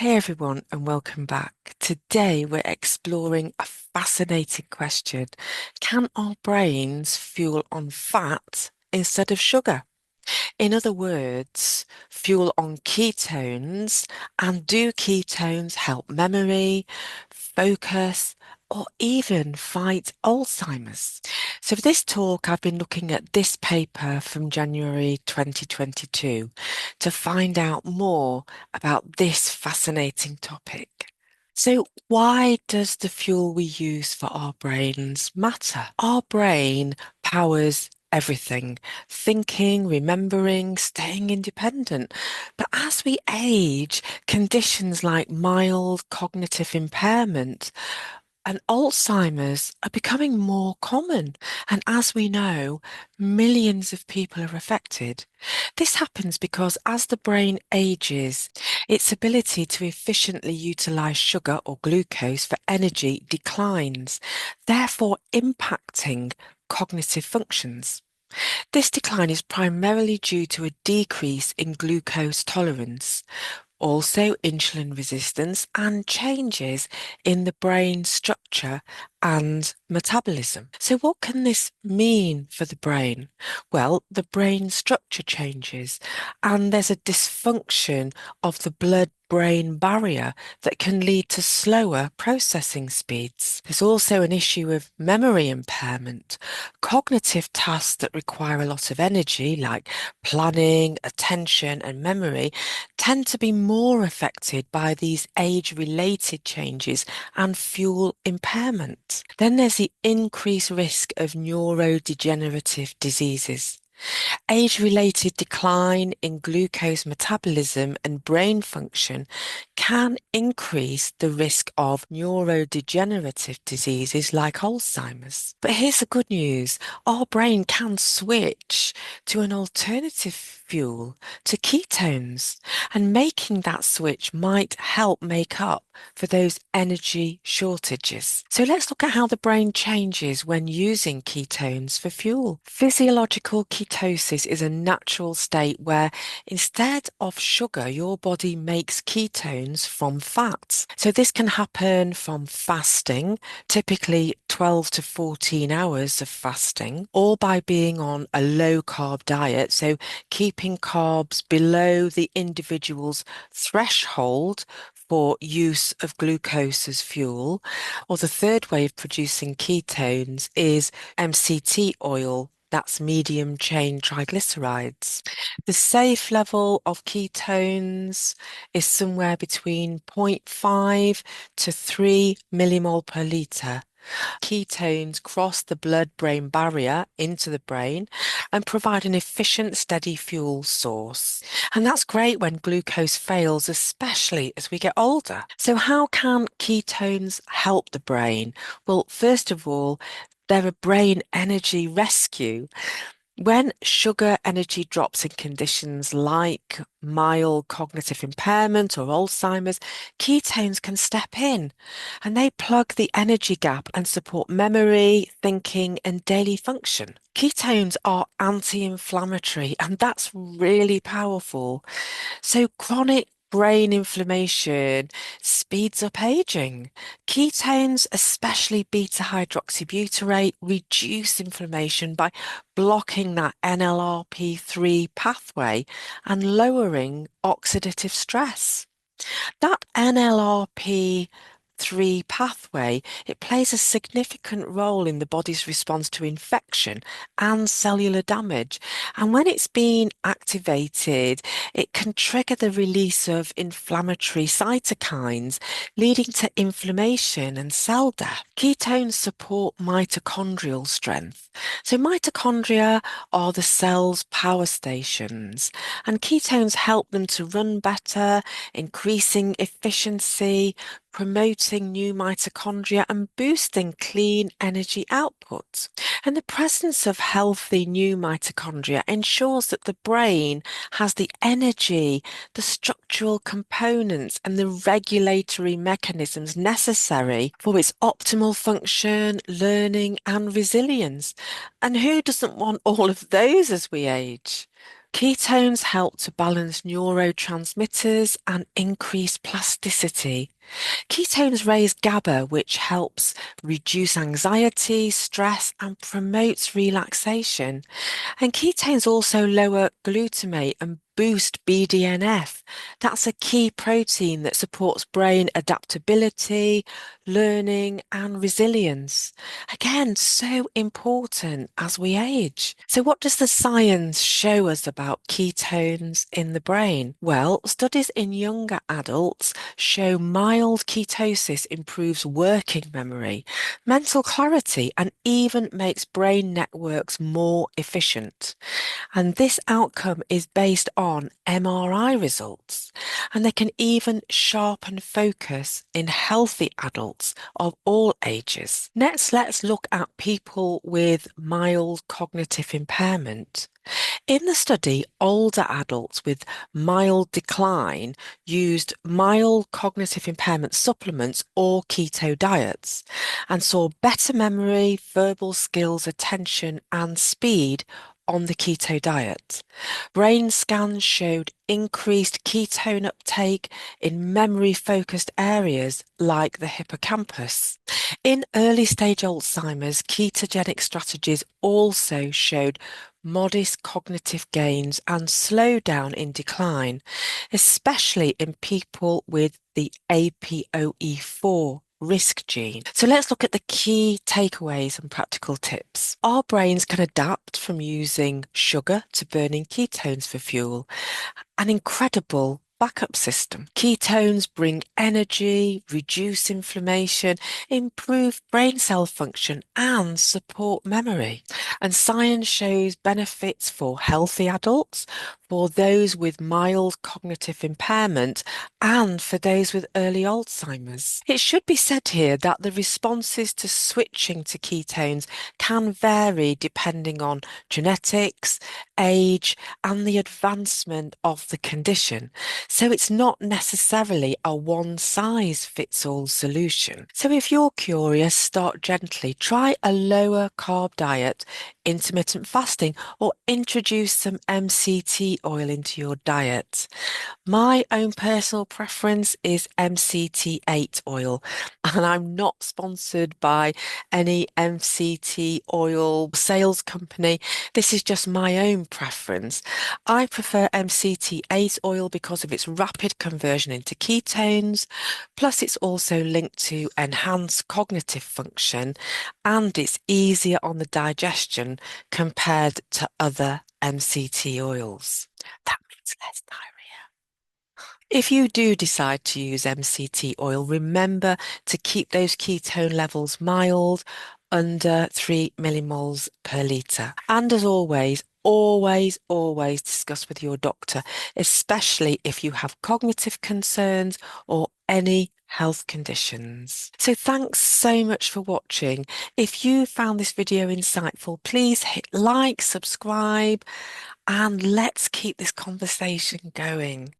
Hey everyone, and welcome back. Today we're exploring a fascinating question. Can our brains fuel on fat instead of sugar? In other words, fuel on ketones, and do ketones help memory, focus, or even fight Alzheimer's? So for this talk, I've been looking at this paper from January 2022 to find out more about this fascinating topic. So why does the fuel we use for our brains matter? Our brain powers everything: thinking, remembering, staying independent. But as we age, conditions like mild cognitive impairment and Alzheimer's are becoming more common. And as we know, millions of people are affected. This happens because as the brain ages, its ability to efficiently utilize sugar or glucose for energy declines, therefore impacting cognitive functions. This decline is primarily due to a decrease in glucose tolerance, also insulin resistance, and changes in the brain structure and metabolism. So what can this mean for the brain? Well, the brain structure changes and there's a dysfunction of the blood-brain barrier that can lead to slower processing speeds. There's also an issue of memory impairment. Cognitive tasks that require a lot of energy, like planning, attention, and memory, tend to be more affected by these age-related changes and fuel impairment. Then there's the increased risk of neurodegenerative diseases. Age-related decline in glucose metabolism and brain function can increase the risk of neurodegenerative diseases like Alzheimer's. But here's the good news: our brain can switch to an alternative fuel, to ketones, and making that switch might help make up for those energy shortages. So let's look at how the brain changes when using ketones for fuel. Physiological ketosis is a natural state where instead of sugar, your body makes ketones from fats. So this can happen from fasting, typically 12 to 14 hours of fasting, or by being on a low carb diet, so keeping carbs below the individual's threshold for use of glucose as fuel. Or the third way of producing ketones is MCT oil. That's medium chain triglycerides. The safe level of ketones is somewhere between 0.5 to 3 millimole per litre. Ketones cross the blood-brain barrier into the brain and provide an efficient, steady fuel source. And that's great when glucose fails, especially as we get older. So how can ketones help the brain? Well, first of all, they're a brain energy rescue. When sugar energy drops in conditions like mild cognitive impairment or Alzheimer's, ketones can step in and they plug the energy gap and support memory, thinking, and daily function. Ketones are anti-inflammatory, and that's really powerful. So chronic brain inflammation speeds up aging. Ketones, especially beta hydroxybutyrate, reduce inflammation by blocking that NLRP3 pathway and lowering oxidative stress. That NLRP3 pathway, it plays a significant role in the body's response to infection and cellular damage. And when it's been activated, it can trigger the release of inflammatory cytokines, leading to inflammation and cell death. Ketones support mitochondrial strength. So mitochondria are the cell's power stations, and ketones help them to run better, increasing efficiency, promoting new mitochondria, and boosting clean energy output. And the presence of healthy new mitochondria ensures that the brain has the energy, the structural components, and the regulatory mechanisms necessary for its optimal function, learning, and resilience. And who doesn't want all of those as we age? Ketones help to balance neurotransmitters and increase plasticity. Ketones raise GABA, which helps reduce anxiety, stress, and promotes relaxation. And ketones also lower glutamate and boost BDNF. That's a key protein that supports brain adaptability, learning, and resilience. Again, so important as we age. So, what does the science show us about ketones in the brain? Well, studies in younger adults show mild ketosis improves working memory, mental clarity, and even makes brain networks more efficient. And this outcome is based on MRI results, and they can even sharpen focus in healthy adults of all ages. Next, let's look at people with mild cognitive impairment. In the study, older adults with mild decline used mild cognitive impairment supplements or keto diets and saw better memory, verbal skills, attention, and speed on the keto diet. Brain scans showed increased ketone uptake in memory-focused areas like the hippocampus. In early stage Alzheimer's, ketogenic strategies also showed modest cognitive gains and slowdown in decline, especially in people with the APOE4 risk gene. So let's look at the key takeaways and practical tips. Our brains can adapt from using sugar to burning ketones for fuel. An incredible backup system. Ketones bring energy, reduce inflammation, improve brain cell function, and support memory. And science shows benefits for healthy adults, for those with mild cognitive impairment, and for those with early Alzheimer's. It should be said here that the responses to switching to ketones can vary depending on genetics, age, and the advancement of the condition. So it's not necessarily a one-size-fits-all solution. So if you're curious, start gently. Try a lower carb diet, intermittent fasting, or introduce some MCT oil into your diet. My own personal preference is MCT8 oil, and I'm not sponsored by any MCT oil sales company. This is just my own preference. I prefer MCT8 oil because of its rapid conversion into ketones, plus it's also linked to enhanced cognitive function and it's easier on the digestion compared to other MCT oils. That means less diarrhea. If you do decide to use MCT oil, remember to keep those ketone levels mild, under 3 millimoles per litre. And as always, always discuss with your doctor, especially if you have cognitive concerns or any health conditions. So thanks so much for watching. If you found this video insightful, please hit like, subscribe, and let's keep this conversation going.